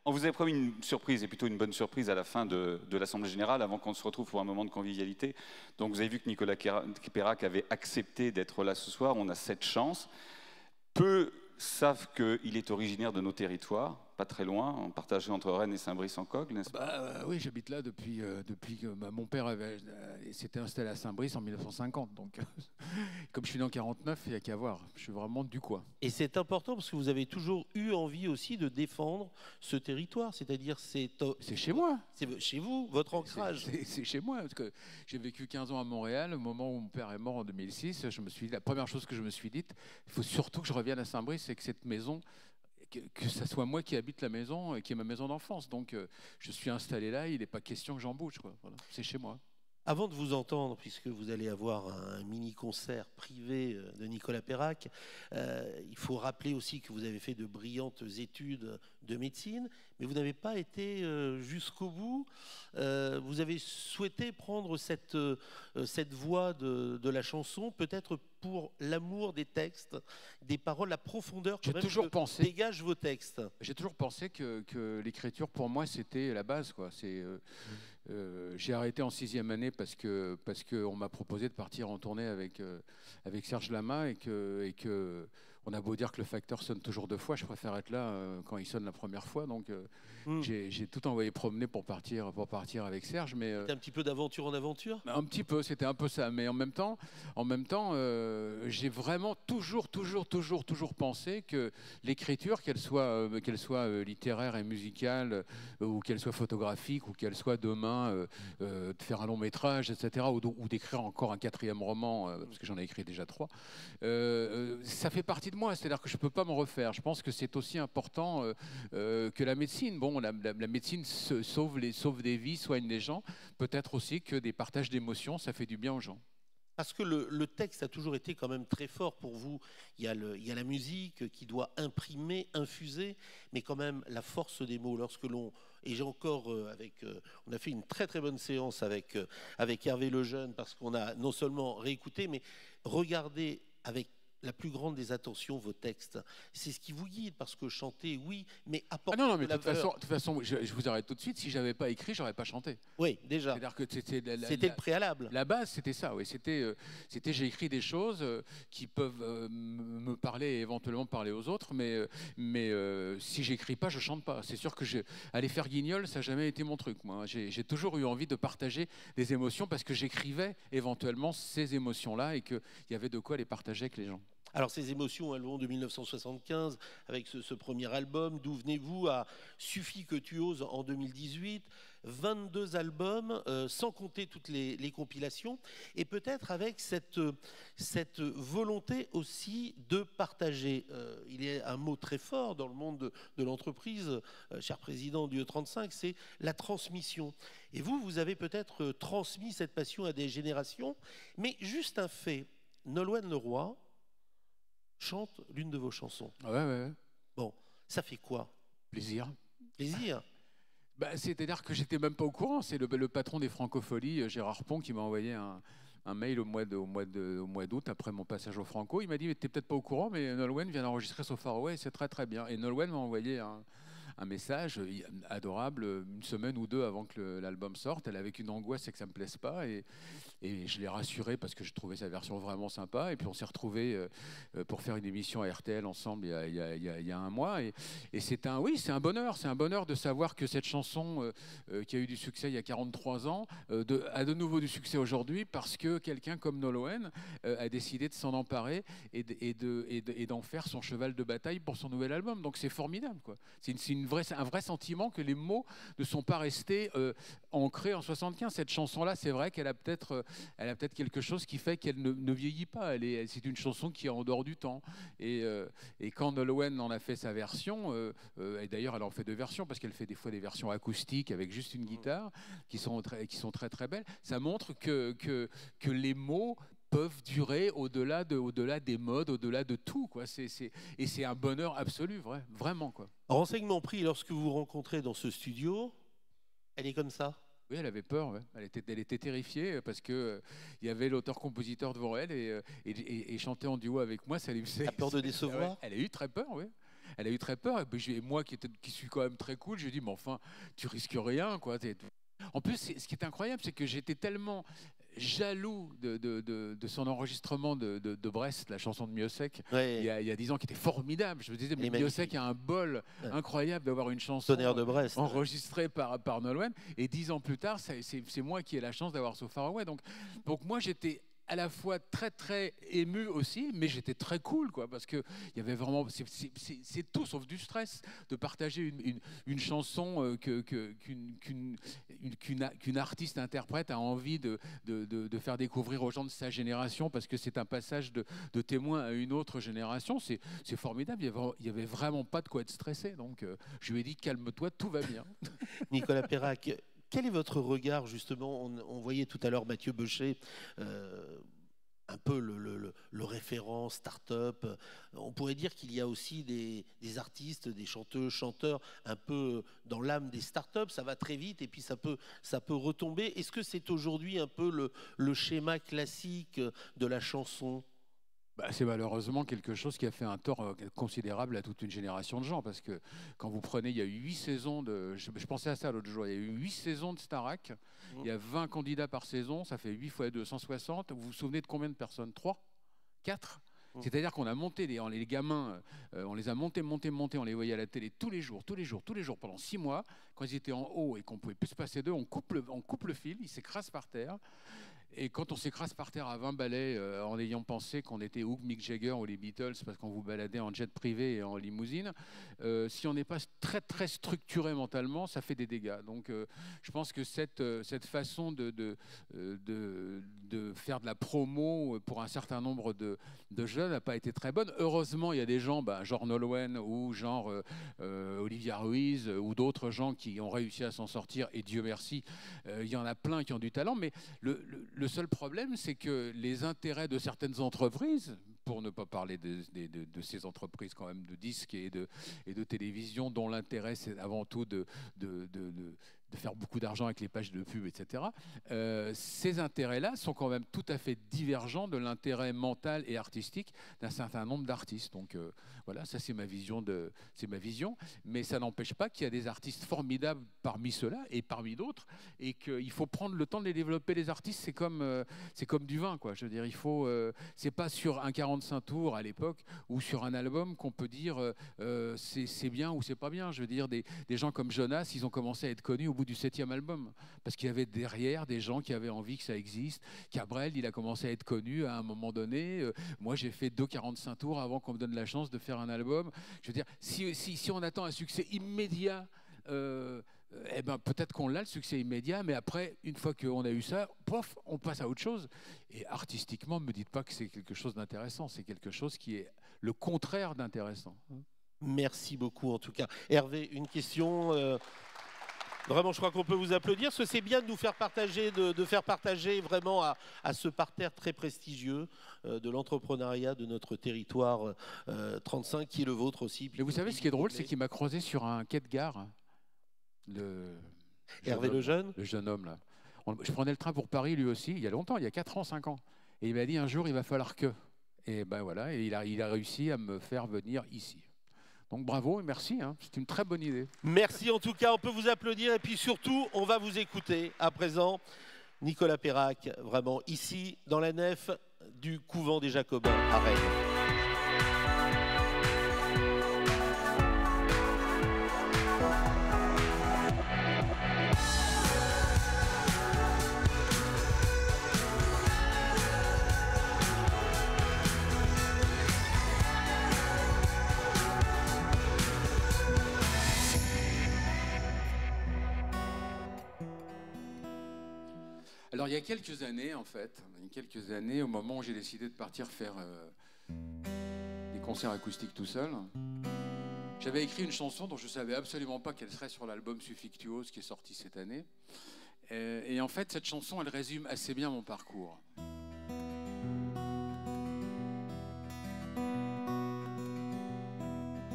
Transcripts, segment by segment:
On vous avait promis une surprise, et plutôt une bonne surprise à la fin de l'Assemblée Générale, avant qu'on se retrouve pour un moment de convivialité. Donc vous avez vu que Nicolas Pérac avait accepté d'être là ce soir, on a cette chance. Peu savent qu'il est originaire de nos territoires, pas très loin, partagé entre Rennes et Saint-Brice-en-Cogue, n'est-ce pas? Oui, j'habite là depuis que mon père s'était installé à Saint-Brice en 1950. Donc, comme je suis né en 49, il n'y a qu'à voir. Je suis vraiment du coin. Et c'est important parce que vous avez toujours eu envie aussi de défendre ce territoire, c'est-à-dire c'est chez moi. C'est chez vous, votre ancrage. C'est chez moi, parce que j'ai vécu 15 ans à Montréal. Au moment où mon père est mort en 2006, la première chose que je me suis dite, il faut surtout que je revienne à Saint-Brice, c'est que cette maison, que ça soit moi qui habite la maison, qui est ma maison d'enfance. Donc, je suis installé là, il n'est pas question que j'en bouge, quoi. Voilà, c'est chez moi. Avant de vous entendre, puisque vous allez avoir un mini-concert privé de Nicolas Pérac, il faut rappeler aussi que vous avez fait de brillantes études de médecine, mais vous n'avez pas été jusqu'au bout. Vous avez souhaité prendre cette voie de la chanson, peut-être pour l'amour des textes, des paroles, la profondeur que dégagent vos textes. J'ai toujours pensé que l'écriture, pour moi, c'était la base, quoi. J'ai arrêté en 6e année parce qu'on m'a proposé de partir en tournée avec Serge Lama et que on a beau dire que le facteur sonne toujours 2 fois, je préfère être là quand il sonne la première fois. Donc j'ai tout envoyé promener pour partir avec Serge. C'était un petit peu d'aventure en aventure. Un petit peu, c'était un peu ça. Mais en même temps, j'ai vraiment toujours pensé que l'écriture, qu'elle soit littéraire et musicale, ou qu'elle soit photographique, ou qu'elle soit demain de faire un long métrage, etc., ou d'écrire encore un 4e roman, parce que j'en ai écrit déjà 3, ça fait partie de moi, c'est-à-dire que je ne peux pas me refaire. Je pense que c'est aussi important que la médecine. Bon, la médecine sauve des vies, soigne des gens. Peut-être aussi que des partages d'émotions, ça fait du bien aux gens. Parce que le texte a toujours été quand même très fort pour vous. Il y a la musique qui doit imprimer, infuser, mais quand même la force des mots. Et j'ai encore on a fait une très très bonne séance avec Hervé Lejeune, parce qu'on a non seulement réécouté, mais regardé avec la plus grande des attentions vos textes. C'est ce qui vous guide, parce que chanter, oui, mais apporter mais de toute façon, je vous arrête tout de suite. Si j'avais pas écrit, j'aurais pas chanté. Oui, déjà. C'est-à-dire que c'était le préalable. La base, c'était ça. Oui, c'était j'ai écrit des choses qui peuvent me parler et éventuellement parler aux autres, mais si j'écris pas, je chante pas. C'est sûr que aller faire guignol, ça n'a jamais été mon truc. Moi, j'ai toujours eu envie de partager des émotions parce que j'écrivais éventuellement ces émotions-là et qu'il y avait de quoi les partager avec les gens. Alors ces émotions, elles vont de 1975 avec ce premier album, D'où venez-vous, à Suffit que tu oses en 2018, 22 albums, sans compter toutes les compilations, et peut-être avec cette volonté aussi de partager. Il y a un mot très fort dans le monde de l'entreprise, cher président du E35, c'est la transmission. Et vous avez peut-être transmis cette passion à des générations, mais juste un fait, Nolwenn Leroy chante l'une de vos chansons. Ouais. Bon, ça fait quoi? Plaisir. Plaisir. C'est-à-dire que j'étais même pas au courant. C'est le patron des Francopholies, Gérard Pont, qui m'a envoyé un mail au mois d'août, après mon passage au Franco. Il m'a dit, mais t'es peut-être pas au courant, mais Nolwenn vient d'enregistrer So Far Away, c'est très très bien. Et Nolwenn m'a envoyé un message adorable 1 semaine ou 2 avant que l'album sorte. Elle avait qu'une angoisse, c'est que ça me plaise pas, et je l'ai rassurée parce que je trouvais sa version vraiment sympa. Et puis on s'est retrouvés pour faire une émission à RTL ensemble il y a 1 mois, et c'est un bonheur de savoir que cette chanson qui a eu du succès il y a 43 ans a de nouveau du succès aujourd'hui, parce que quelqu'un comme Nolwenn a décidé de s'en emparer et d'en faire son cheval de bataille pour son nouvel album. Donc c'est formidable, quoi. C'est un vrai sentiment que les mots ne sont pas restés ancrés en 75. Cette chanson-là, c'est vrai qu'elle a peut-être quelque chose qui fait qu'elle ne vieillit pas. C'est une chanson qui est en dehors du temps. Et quand Nolwenn en a fait sa version, et d'ailleurs elle en fait 2 versions, parce qu'elle fait des fois des versions acoustiques avec juste une guitare qui sont très très belles, ça montre que les mots peuvent durer au-delà des modes, au-delà de tout, quoi. Et c'est un bonheur absolu, vraiment, quoi. Renseignement pris, lorsque vous vous rencontrez dans ce studio, elle est comme ça? Oui, elle avait peur, ouais. Elle était terrifiée parce que il y avait l'auteur-compositeur devant elle, et chanter en duo avec moi, ça lui faisait... La peur de décevoir? Elle a eu très peur, oui. Elle a eu très peur. Et puis, moi, qui suis quand même très cool, je lui ai dit, mais enfin, tu risques rien, quoi. En plus, ce qui est incroyable, c'est que j'étais tellement jaloux de son enregistrement de Brest, la chanson de Miossec, Ouais. il y a 10 ans, qui était formidable. Je me disais, mais Elle est Miossec a un bol incroyable d'avoir une chanson Tonnerre de Brest. enregistrée par Nolwenn. Et 10 ans plus tard, c'est moi qui ai la chance d'avoir So Far Away. Donc moi, j'étais à la fois très très ému aussi, mais j'étais très cool, quoi, parce que il y avait vraiment, c'est tout sauf du stress de partager une chanson qu'une artiste interprète a envie de faire découvrir aux gens de sa génération, parce que c'est un passage de témoin à une autre génération. C'est formidable. Il y avait vraiment pas de quoi être stressé. Donc je lui ai dit, calme-toi, tout va bien. Nicolas Perrac, quel est votre regard, justement? On voyait tout à l'heure Mathieu Beuchet, un peu le référent start-up. On pourrait dire qu'il y a aussi des artistes, des chanteuses, chanteurs, un peu dans l'âme des start-up. Ça va très vite et puis ça peut retomber. Est-ce que c'est aujourd'hui un peu le schéma classique de la chanson? C'est malheureusement quelque chose qui a fait un tort considérable à toute une génération de gens, parce que quand vous prenez, il y a eu 8 saisons je pensais à ça l'autre jour, il y a eu 8 saisons de Starac, il y a 20 candidats par saison, ça fait 8 fois 2, 160. Vous vous souvenez de combien de personnes? 3? 4? C'est-à-dire qu'on a monté les gamins, on les a montés, on les voyait à la télé tous les jours, pendant 6 mois. Quand ils étaient en haut et qu'on pouvait plus se passer d'eux, on coupe le fil, ils s'écrasent par terre. Et quand on s'écrase par terre à 20 balais en ayant pensé qu'on était ou Mick Jagger ou les Beatles, parce qu'on vous baladait en jet privé et en limousine, si on n'est pas très très structuré mentalement, ça fait des dégâts. Donc je pense que cette façon de faire de la promo pour un certain nombre de jeunes n'a pas été très bonne. Heureusement, il y a des gens, genre Nolwenn ou genre Olivia Ruiz ou d'autres gens qui ont réussi à s'en sortir, et Dieu merci, il y en a plein qui ont du talent, mais le seul problème, c'est que les intérêts de certaines entreprises, pour ne pas parler de ces entreprises quand même de disques et de télévision, dont l'intérêt c'est avant tout de faire beaucoup d'argent avec les pages de pub, etc. Ces intérêts-là sont quand même tout à fait divergents de l'intérêt mental et artistique d'un certain nombre d'artistes. Donc voilà, ça c'est ma vision, mais ça n'empêche pas qu'il y a des artistes formidables parmi ceux-là et parmi d'autres, et qu'il faut prendre le temps de les développer. Les artistes, c'est comme du vin, quoi. Je veux dire, c'est pas sur un 45 tours à l'époque ou sur un album qu'on peut dire c'est bien ou c'est pas bien. Je veux dire, des gens comme Jonas, ils ont commencé à être connus au bout du 7e album, parce qu'il y avait derrière des gens qui avaient envie que ça existe. Cabrel, il a commencé à être connu à un moment donné. Moi, j'ai fait 2 45 tours avant qu'on me donne la chance de faire un album. Je veux dire, si on attend un succès immédiat, peut-être qu'on l'a, le succès immédiat, mais après, une fois qu'on a eu ça, pof, on passe à autre chose. Et artistiquement, ne me dites pas que c'est quelque chose d'intéressant, c'est quelque chose qui est le contraire d'intéressant. Merci beaucoup en tout cas. Hervé, une question vraiment, je crois qu'on peut vous applaudir, parce que c'est bien de nous faire partager, de faire partager vraiment à ce parterre très prestigieux de l'entrepreneuriat de notre territoire 35, qui est le vôtre aussi. Mais vous savez, ce qui est drôle, c'est qu'il m'a croisé sur un quai de gare. Hervé Lejeune ? Le jeune homme, là. Je prenais le train pour Paris, lui aussi, il y a longtemps, il y a 4 ans, 5 ans. Et il m'a dit, un jour, il va falloir que... Et ben voilà, et il a réussi à me faire venir ici. Donc bravo et merci, hein. C'est une très bonne idée. Merci en tout cas, on peut vous applaudir, et puis surtout, on va vous écouter à présent. Nicolas Perrac, vraiment ici, dans la nef du couvent des Jacobins à Rennes. Alors il y a quelques années, en fait, au moment où j'ai décidé de partir faire des concerts acoustiques tout seul, j'avais écrit une chanson dont je ne savais absolument pas qu'elle serait sur l'album Suffictuose qui est sorti cette année. Et en fait, cette chanson, elle résume assez bien mon parcours.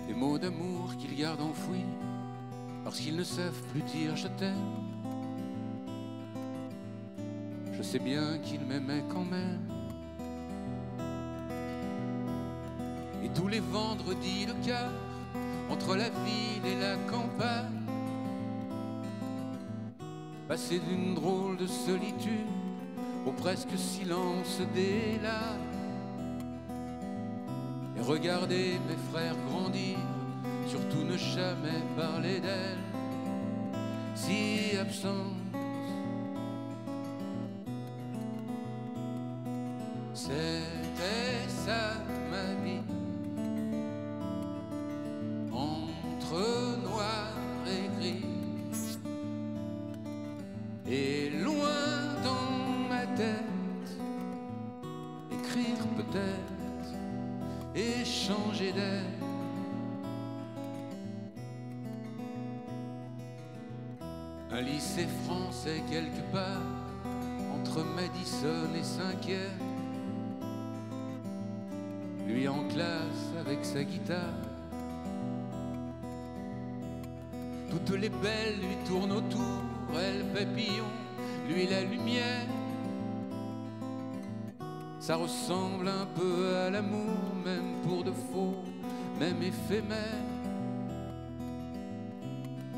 Des mots d'amour qu'ils gardent enfouis parce qu'ils ne savent plus dire je t'aime. Je sais bien qu'il m'aimait quand même. Et tous les vendredis, le quart entre la ville et la campagne, passer d'une drôle de solitude au presque silence des lacs, et regarder mes frères grandir, surtout ne jamais parler d'elle, si absente. C'était ça ma vie, entre noir et gris, et loin dans ma tête, écrire peut-être et changer d'air. Un lycée français quelque part entre Madison et Saint-Quier, lui en classe avec sa guitare. Toutes les belles lui tournent autour, elle papillon, lui la lumière. Ça ressemble un peu à l'amour, même pour de faux, même éphémère.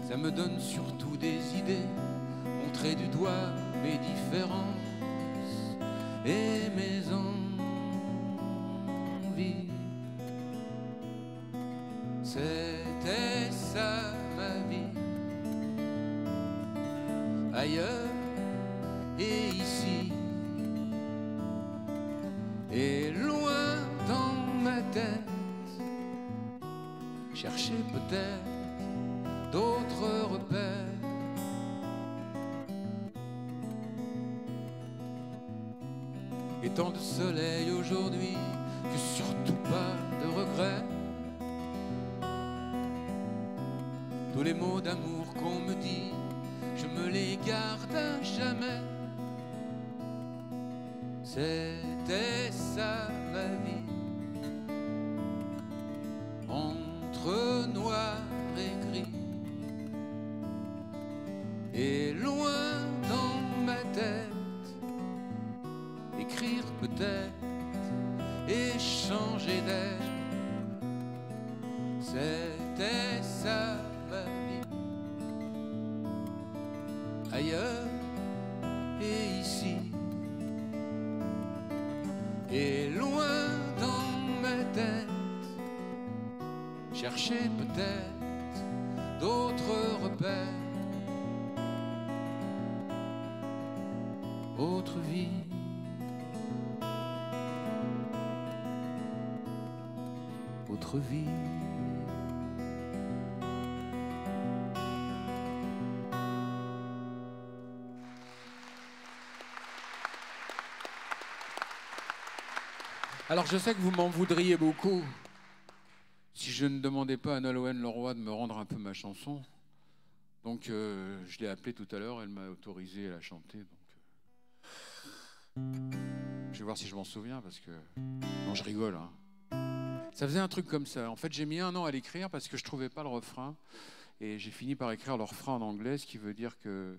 Ça me donne surtout des idées, montrer du doigt mes différences et mes envies. C'était ça ma vie, ailleurs et ici, et loin dans ma tête, chercher peut-être d'autres repères. Et tant de soleil aujourd'hui que surtout pas de regrets. Tous les mots d'amour qu'on me dit, je me les garde à jamais. C'était ça ma vie, entre noir et gris, et loin dans ma tête, écrire peut-être et changer d'air. C'était ça ma vie, ailleurs et ici, et loin dans ma tête, chercher peut-être d'autres repères. Autre vie, autre vie. Alors je sais que vous m'en voudriez beaucoup si je ne demandais pas à Nolwenn Leroy de me rendre un peu ma chanson. Donc je l'ai appelée tout à l'heure, elle m'a autorisé à la chanter. Donc, je vais voir si je m'en souviens parce que... Non, je rigole. Hein. Ça faisait un truc comme ça. En fait, j'ai mis 1 an à l'écrire parce que je ne trouvais pas le refrain. Et j'ai fini par écrire le refrain en anglais, ce qui veut dire que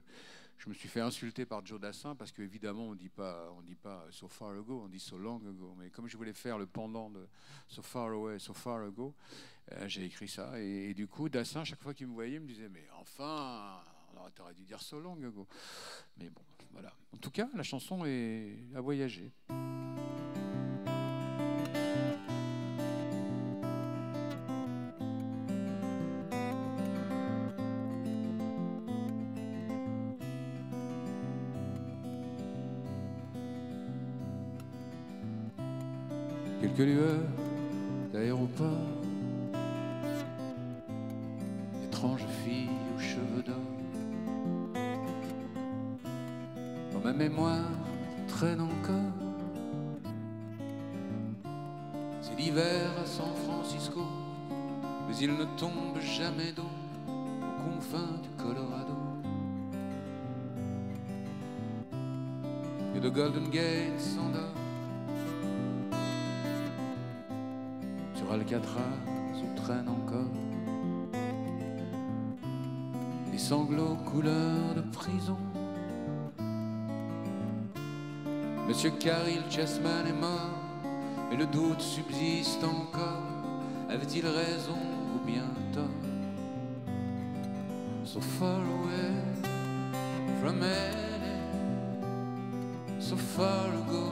je me suis fait insulter par Joe Dassin parce qu'évidemment, on ne dit pas so far ago, on dit so long ago. Mais comme je voulais faire le pendant de so far away, so far ago, j'ai écrit ça. Et du coup, Dassin, chaque fois qu'il me voyait, me disait « Mais enfin, on aurait dû dire so long ago. » Mais bon, voilà. En tout cas, la chanson a voyagé. Quelques lueurs d'aéroport, étrange fille aux cheveux d'or. Dans ma mémoire traîne encore. C'est l'hiver à San Francisco, mais il ne tombe jamais d'eau aux confins du Colorado. Et le Golden Gate s'endort sur Alcatraz où traînent encore les sanglots couleur de prison. Monsieur Caril Chessman est mort, mais le doute subsiste encore. Avait-il raison ou bientôt. So far away from LA, so far ago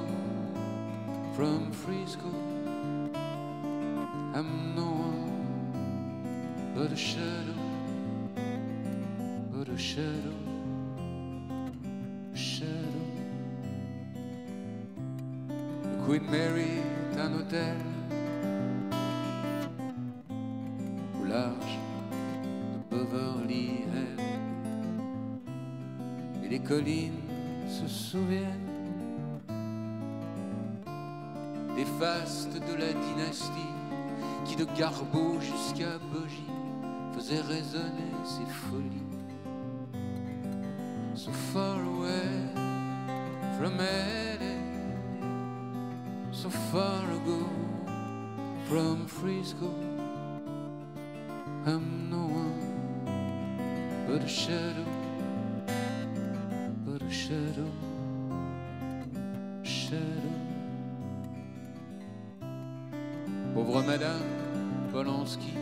from Frisco. I'm no one but a shadow, but a shadow, a shadow. The Queen Mary est un hôtel au large de Beverly Hills, et les collines se souviennent des fastes de la dynastie qui de Garbeau jusqu'à Bogie faisait résonner ses folies. So far away from LA, so far ago from Frisco. I'm no one but a shadow, but a shadow, shadow. Pauvre Madame Polanski,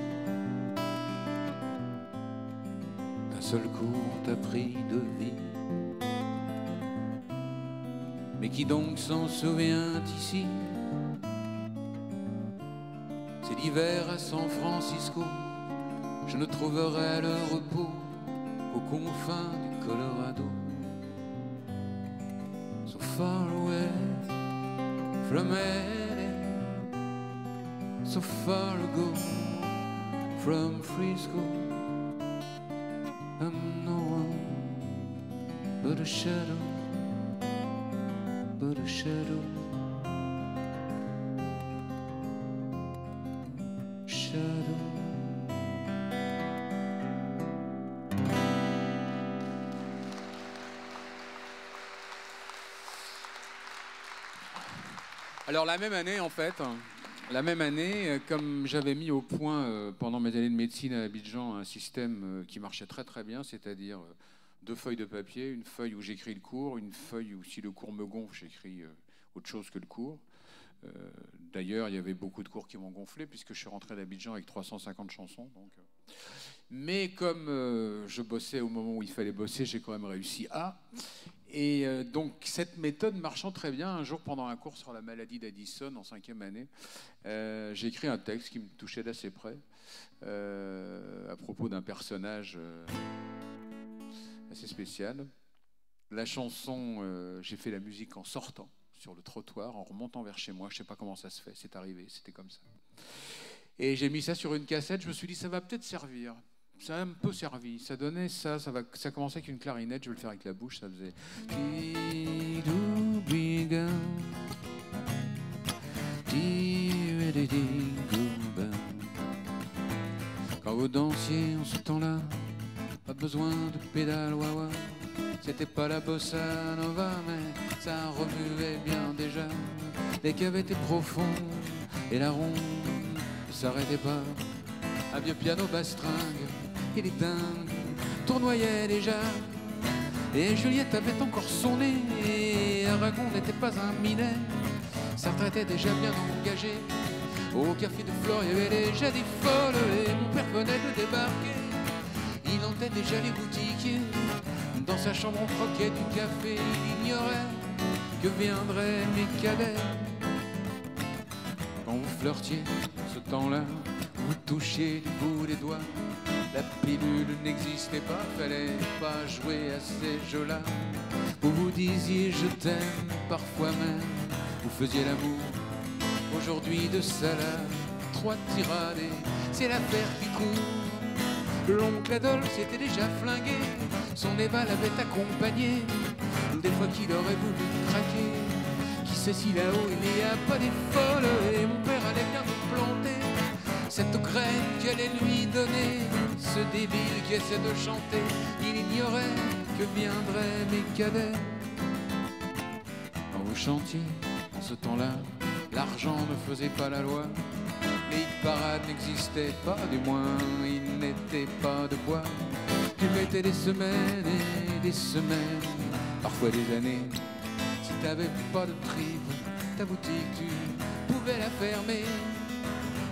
d'un seul coup t'a pris de vie. Mais qui donc s'en souvient ici? C'est l'hiver à San Francisco, je ne trouverai le repos qu'aux confins du Colorado. So far away from LA, so far ago from Frisco. I'm no one but a shadow, but a shadow, shadow. Alors la même année en fait, la même année, comme j'avais mis au point pendant mes années de médecine à Abidjan un système qui marchait très très bien, c'est-à-dire 2 feuilles de papier, une feuille où j'écris le cours, une feuille où si le cours me gonfle, j'écris autre chose que le cours. D'ailleurs, il y avait beaucoup de cours qui m'ont gonflé puisque je suis rentré d'Abidjan avec 350 chansons. Donc, mais comme je bossais au moment où il fallait bosser, j'ai quand même réussi à. Et donc cette méthode marchant très bien, un jour pendant un cours sur la maladie d'Addison en 5e année, j'ai écrit un texte qui me touchait d'assez près à propos d'un personnage assez spécial. La chanson, j'ai fait la musique en sortant sur le trottoir, en remontant vers chez moi. Je ne sais pas comment ça se fait, c'est arrivé, c'était comme ça. Et j'ai mis ça sur une cassette, je me suis dit ça va peut-être servir. Ça a un peu servi, ça donnait ça, ça commençait avec une clarinette, je vais le faire avec la bouche, ça faisait... Quand vous dansiez en ce temps-là, pas besoin de pédale wah-wah. C'était pas la bossa nova, mais ça remuait bien déjà. Les caves étaient profonds et la ronde ne s'arrêtait pas. Un vieux piano bastringue et les dingues tournoyaient déjà. Et Juliette avait encore son nez et Aragon n'était pas un minet. Sartre était déjà bien engagé. Au café de Flore, il y avait déjà des folles et mon père venait de débarquer. Il hantait déjà les boutiquiers. Dans sa chambre on croquait du café. Il ignorait que viendraient mes cadets. Quand vous flirtiez ce temps-là, vous touchiez du bout des doigts. La pilule n'existait pas, fallait pas jouer à ces jeux-là. Vous vous disiez je t'aime, parfois même vous faisiez l'amour. Aujourd'hui de salade, 3 tirades, c'est l'affaire qui court. L'oncle Adolphe s'était déjà flingué, son Eva l'avait accompagné. Des fois qu'il aurait voulu craquer, qui sait si là-haut il n'y a pas des folles. Et mon père allait bien me planter cette graine qui allait lui donner ce débile qui essaie de chanter. Il ignorait que viendraient mes cadets. Quand vous chantiez en ce temps-là, l'argent ne faisait pas la loi. Les hit-parades n'existaient pas, du moins il n'était pas de bois. Tu mettais des semaines et des semaines, parfois des années. Si t'avais pas de tripes, ta boutique tu pouvais la fermer.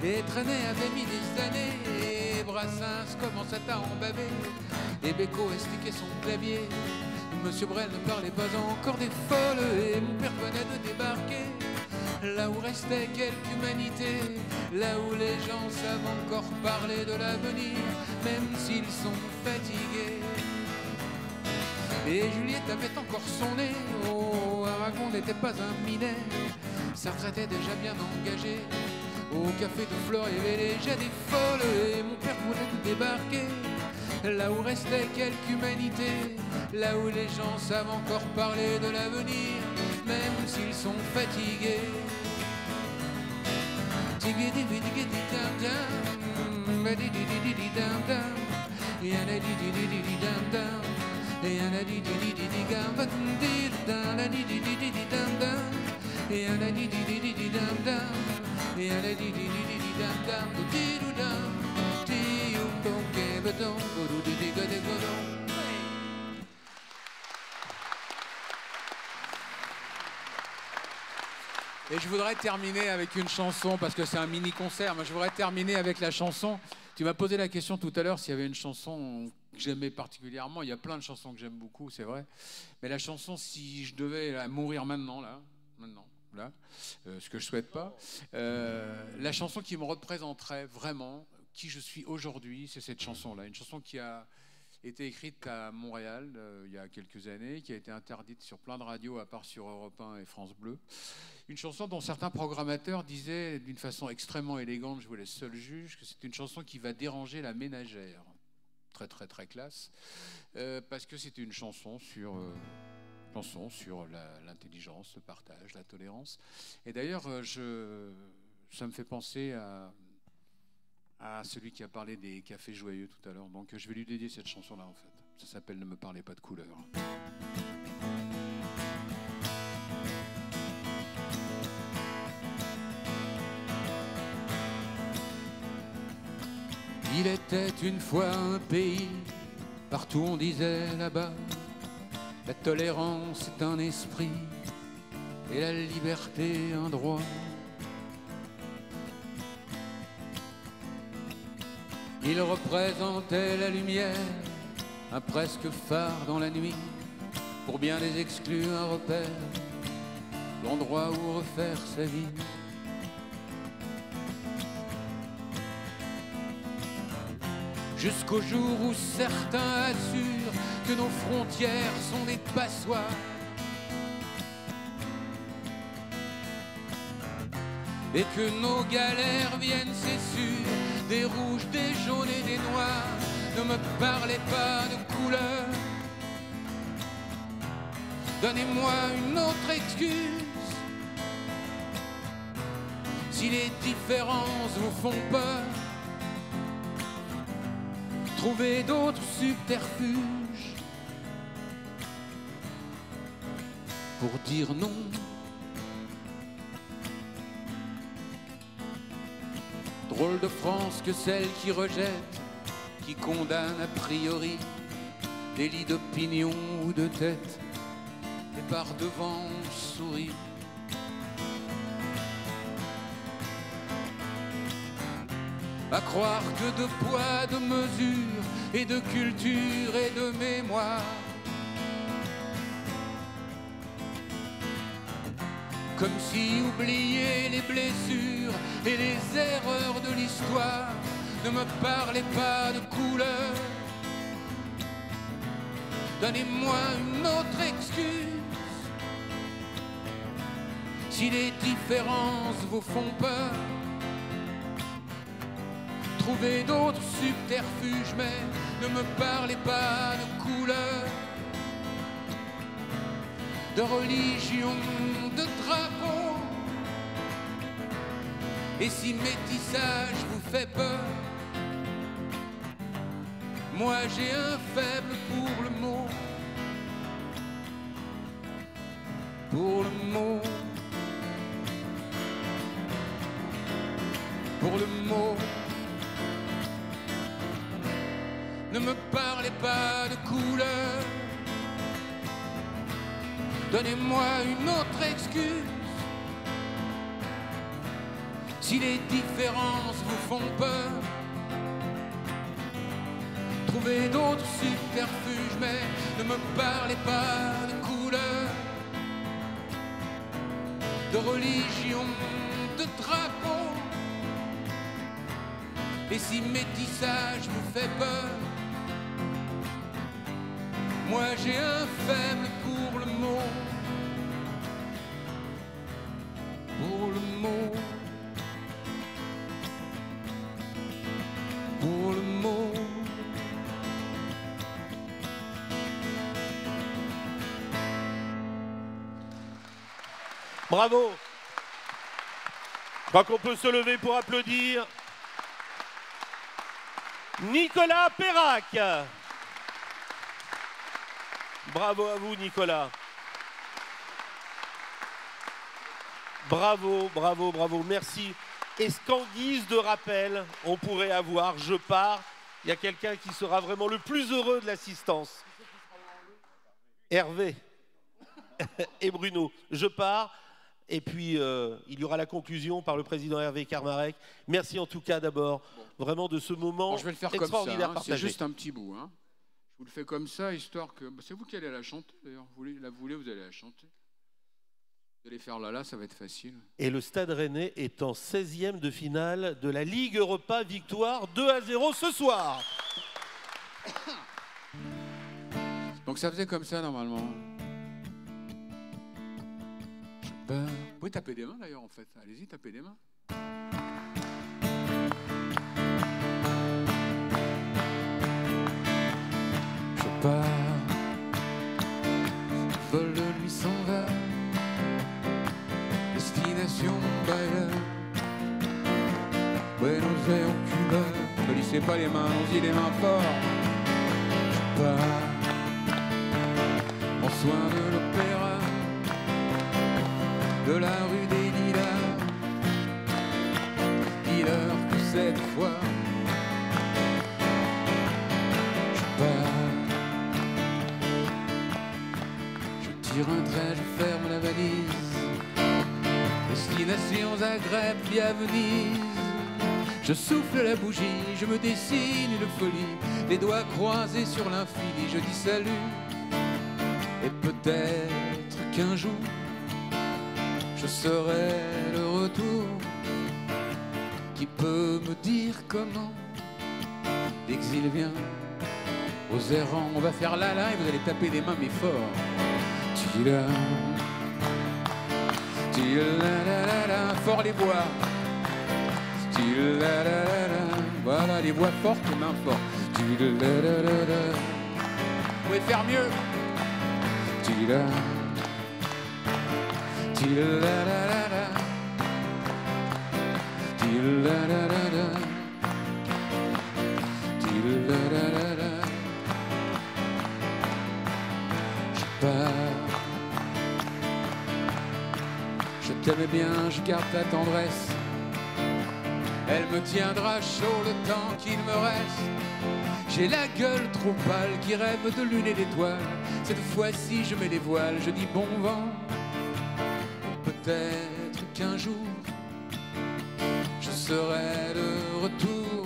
Et traîner avait mis des années. Brassens commence à t'embaver. Et Beko expliquait son clavier. Monsieur Brel ne parlait pas encore des folles et mon père venait de débarquer. Là où restait quelque humanité, là où les gens savent encore parler de l'avenir, même s'ils sont fatigués. Et Juliette avait encore son nez, oh, Aragon n'était pas un minet. Sa retraite était déjà bien engagée, au café de Flore il y avait déjà des folles et mon père voulait débarquer. Là où restait quelque humanité, là où les gens savent encore parler de l'avenir, même s'ils sont fatigués. Et je voudrais terminer avec une chanson, parce que c'est un mini-concert, mais je voudrais terminer avec la chanson. Tu m'as posé la question tout à l'heure s'il y avait une chanson que j'aimais particulièrement. Il y a plein de chansons que j'aime beaucoup, c'est vrai. Mais la chanson, si je devais mourir maintenant, ce que je souhaite pas, la chanson qui me représenterait vraiment qui je suis aujourd'hui, c'est cette chanson-là. Une chanson qui a été écrite à Montréal il y a quelques années, qui a été interdite sur plein de radios, à part sur Europe 1 et France Bleu. Une chanson dont certains programmateurs disaient d'une façon extrêmement élégante, je vous laisse seul juge, que c'est une chanson qui va déranger la ménagère. Très très très classe. Parce que c'est une chanson sur l'intelligence, le partage, la tolérance. Et d'ailleurs, ça me fait penser à celui qui a parlé des cafés joyeux tout à l'heure. Donc je vais lui dédier cette chanson-là en fait. Ça s'appelle « Ne me parlez pas de couleur ». Il était une fois un pays, partout on disait là-bas, la tolérance est un esprit et la liberté un droit. Il représentait la lumière, un presque phare dans la nuit, pour bien des exclus un repère, l'endroit où refaire sa vie. Jusqu'au jour où certains assurent que nos frontières sont des passoires. Et que nos galères viennent, c'est sûr, des rouges, des jaunes et des noirs. Ne me parlez pas de couleur. Donnez-moi une autre excuse. Si les différences vous font peur, trouvez d'autres subterfuges pour dire non. Drôle de France que celle qui rejette, qui condamne a priori, délit d'opinion ou de tête, et par devant on sourit. À croire que de poids, de mesure, et de culture et de mémoire, comme si oublier les blessures et les erreurs de l'histoire. Ne me parlez pas de couleur. Donnez-moi une autre excuse. Si les différences vous font peur, trouvez d'autres subterfuges, mais ne me parlez pas de couleur, de religion, de drapeau. Et si métissage vous fait peur, moi j'ai un faible pour le mot. Pour le mot. Pour le mot. Ne me parlez pas de couleur. Donnez-moi une autre excuse. Si les différences vous font peur, trouver d'autres subterfuges, mais ne me parlez pas de couleur, de religion, de drapeau. Et si métissage vous fait peur, moi j'ai un faible pour le mot. Pour le mot. Pour le mot. Bravo. Je crois qu'on peut se lever pour applaudir Nicolas Perrac. Bravo à vous, Nicolas. Bravo, bravo, bravo, merci. Est-ce qu'en guise de rappel, on pourrait avoir « Je pars », il y a quelqu'un qui sera vraiment le plus heureux de l'assistance. Hervé et Bruno. « Je pars ». Et puis, il y aura la conclusion par le président Hervé Kermarrec. Merci en tout cas d'abord, vraiment de ce moment je vais le faire extraordinaire comme ça, hein. partagé. C'est juste un petit bout. Hein. Je vous le fais comme ça, histoire que... C'est vous qui allez la chanter, d'ailleurs. Vous voulez, vous allez la chanter. Vous allez faire là, ça va être facile. Et le Stade Rennais est en 16e de finale de la Ligue Europa. Victoire 2-0 ce soir. Donc ça faisait comme ça, normalement. Vous pouvez taper des mains d'ailleurs en fait. Allez-y, tapez des mains. Je pars, vol de nuit s'en va, destination Bayeux, Buenos Aires, Cuba. Ne lissez pas les mains, allons-y les mains fort. Je pars, prends soin de l'opéra, de la rue des Lilas, dis-leur que cette fois je pars. Je tire un trait, je ferme la valise, destination Zagreb via Venise. Je souffle la bougie, je me dessine une folie, les doigts croisés sur l'infini, je dis salut. Et peut-être qu'un jour je serai le retour. Qui peut me dire comment l'exil vient aux errants? On va faire la et vous allez taper des mains mais fort. Tila, tila, fort les voix. Tila, voilà les voix fortes, les mains fortes. Tila, vous pouvez faire mieux. Tila. Je pars. Je t'aimais bien, je garde ta tendresse. Elle me tiendra chaud le temps qu'il me reste. J'ai la gueule trop pâle qui rêve de lune et d'étoiles. Cette fois-ci je mets les voiles, je dis bon vent. Peut-être qu'un jour je serai de retour.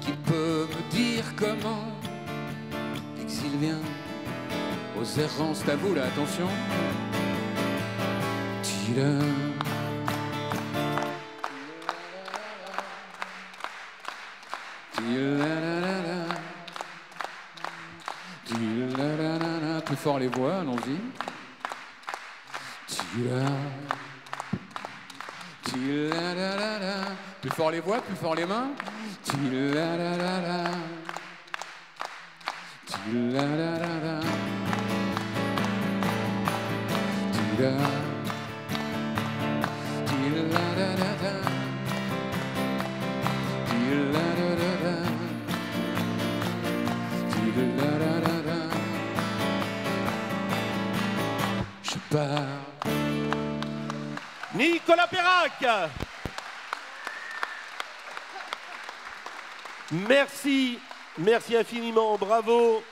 Qui peut me dire comment l'exil vient aux errants? C'est à vous là, attention. Tila. Plus fort les voix, allons-y. Plus fort les voix, plus fort les mains. Je pars. Nicolas Perrac. Merci, merci infiniment, bravo.